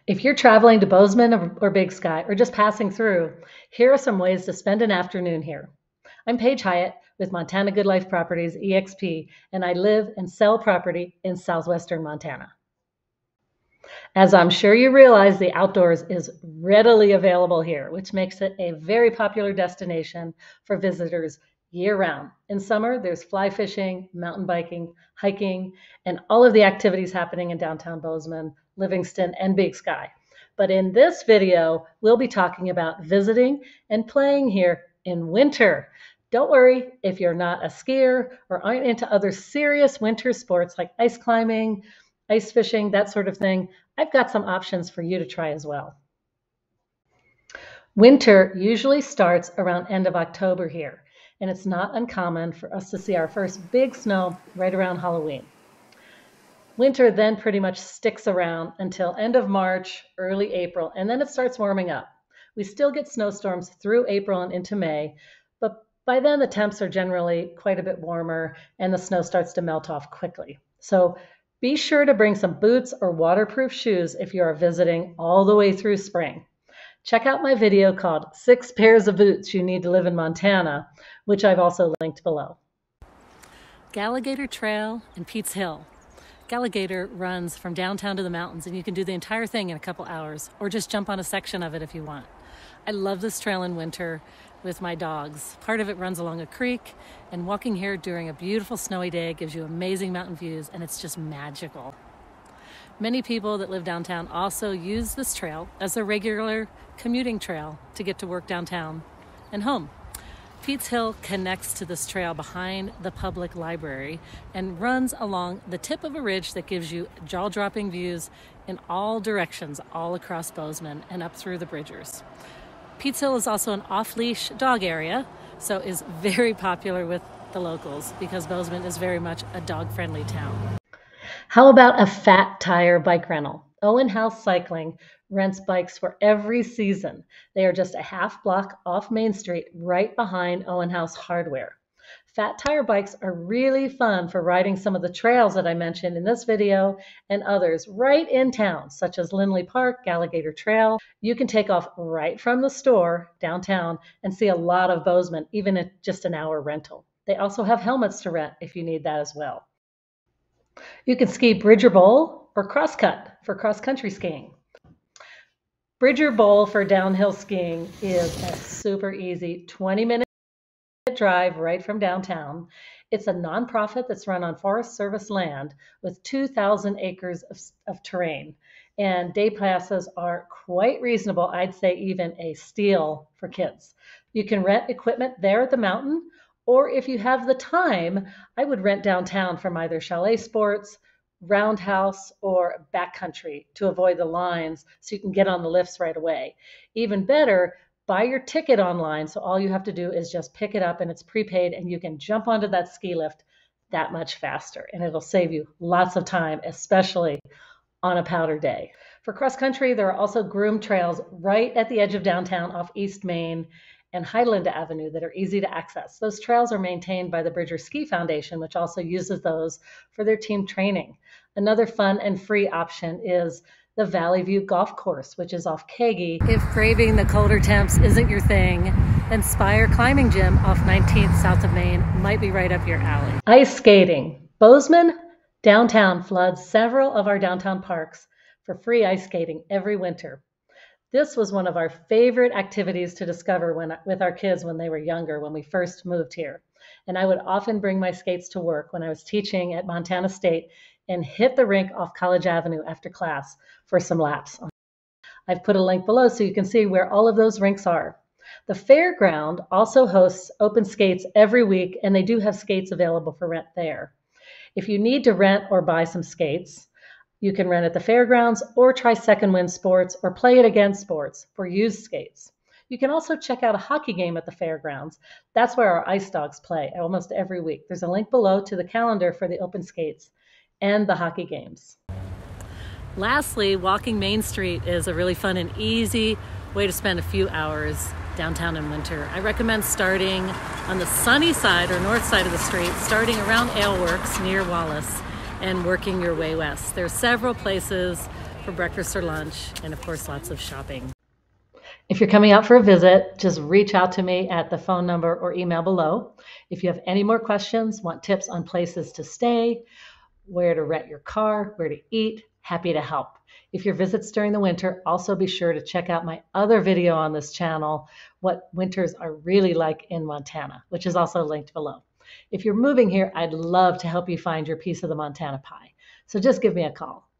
If you're traveling to Bozeman or Big Sky or just passing through, here are some ways to spend an afternoon here. I'm Paige Huyette with Montana Good Life Properties, EXP, and I live and sell property in southwestern Montana. As I'm sure you realize, the outdoors is readily available here, which makes it a very popular destination for visitors year-round. In summer, there's fly fishing, mountain biking, hiking, and all of the activities happening in downtown Bozeman, Livingston, and Big Sky. But in this video, we'll be talking about visiting and playing here in winter. Don't worry if you're not a skier or aren't into other serious winter sports like ice climbing, ice fishing, that sort of thing. I've got some options for you to try as well. Winter usually starts around end of October here, and it's not uncommon for us to see our first big snow right around Halloween. Winter then pretty much sticks around until end of March, early April, and then it starts warming up. We still get snowstorms through April and into May, but by then the temps are generally quite a bit warmer and the snow starts to melt off quickly. So be sure to bring some boots or waterproof shoes if you are visiting all the way through spring. Check out my video called 6 Pairs of Boots You Need to Live in Montana, which I've also linked below. Galligator Trail and Pete's Hill. Galligator runs from downtown to the mountains, and you can do the entire thing in a couple hours, or just jump on a section of it if you want. I love this trail in winter with my dogs. Part of it runs along a creek, and walking here during a beautiful snowy day gives you amazing mountain views, and it's just magical. Many people that live downtown also use this trail as a regular commuting trail to get to work downtown and home. Pete's Hill connects to this trail behind the public library and runs along the tip of a ridge that gives you jaw-dropping views in all directions, all across Bozeman and up through the Bridgers. Pete's Hill is also an off-leash dog area, so is very popular with the locals because Bozeman is very much a dog-friendly town. How about a fat tire bike rental? Owen House Cycling rents bikes for every season. They are just a half block off Main Street right behind Owen House Hardware. Fat tire bikes are really fun for riding some of the trails that I mentioned in this video and others right in town, such as Lindley Park, Galligator Trail. You can take off right from the store downtown and see a lot of Bozeman, even at just an hour rental. They also have helmets to rent if you need that as well. You can ski Bridger Bowl or Crosscut for cross-country skiing. Bridger Bowl for downhill skiing is a super easy 20-minute drive right from downtown. It's a nonprofit that's run on Forest Service land with 2,000 acres of terrain. And day passes are quite reasonable. I'd say even a steal for kids. You can rent equipment there at the mountain, or if you have the time, I would rent downtown from either Chalet Sports, Roundhouse, or Backcountry to avoid the lines so you can get on the lifts right away. Even better, buy your ticket online, so all you have to do is just pick it up and it's prepaid and you can jump onto that ski lift that much faster, and it'll save you lots of time, especially on a powder day. For cross country, there are also groomed trails right at the edge of downtown off East Main and Highland Avenue that are easy to access. Those trails are maintained by the Bridger Ski Foundation, which also uses those for their team training. Another fun and free option is the Valley View Golf Course, which is off Kagi. If braving the colder temps isn't your thing, then Spire Climbing Gym off 19th south of Main might be right up your alley. Ice skating. Bozeman downtown floods several of our downtown parks for free ice skating every winter. This was one of our favorite activities to discover with our kids when they were younger, when we first moved here. And I would often bring my skates to work when I was teaching at Montana State and hit the rink off College Avenue after class for some laps. I've put a link below so you can see where all of those rinks are. The fairground also hosts open skates every week, and they do have skates available for rent there. If you need to rent or buy some skates, you can rent at the fairgrounds or try Second Wind Sports or Play It Again Sports for used skates. You can also check out a hockey game at the fairgrounds. That's where our Ice Dogs play almost every week. There's a link below to the calendar for the open skates and the hockey games. Lastly, walking Main Street is a really fun and easy way to spend a few hours downtown in winter. I recommend starting on the sunny side or north side of the street, starting around Ale Works near Wallace and working your way west. There are several places for breakfast or lunch, and of course, lots of shopping. If you're coming out for a visit, just reach out to me at the phone number or email below. If you have any more questions, want tips on places to stay, where to rent your car, where to eat, happy to help. If your visits during the winter, also be sure to check out my other video on this channel, what winters are really like in Montana, which is also linked below. If you're moving here, I'd love to help you find your piece of the Montana pie. So just give me a call.